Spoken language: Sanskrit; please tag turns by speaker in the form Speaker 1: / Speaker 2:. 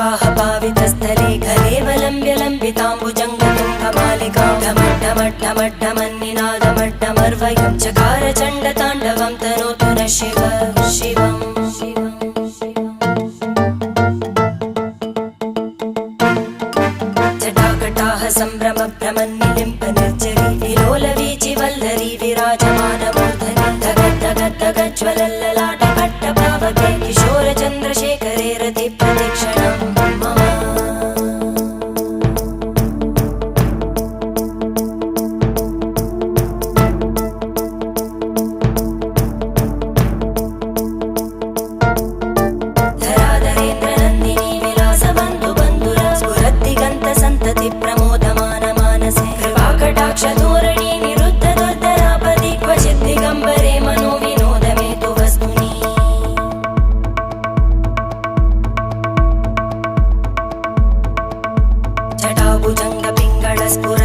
Speaker 1: जटाटवीगलज्जलप्रवाहपावितस्थले घलेवलम्ब्य लम्बिताम्बुजङ्गतुङ्गमालिकां ढमड्ढमड्ढमड्ढमन्निनादमड्ढमर्वयं चकार चण्डताण्डवं तनोतु नः शिव शिवम् जटाकटाः सम्भ्रमभ्रमन्निलिम्प निर्जरी विलोलवीचि वल्लरी विराजमानमूर्धनि धगद्धगद्धगज्ज्वलल्ललाटकट्टपावके किशोरचन्द्रशेखरे रतिप्रतिक्षणं मम धराधरेन्द्रनन्दिनी विलासबन्धुबन्धुर स्फुरद्दिगन्तसन्तति प्रमोदमानमानसे कृपाकटाक्षधोरणी निरुद्धदुर्धरापदि क्वचिद्दिगम्बरे मनोविनोदमेतु वस्तुनि जटाभुजङ्गपिङ्गळस्फुर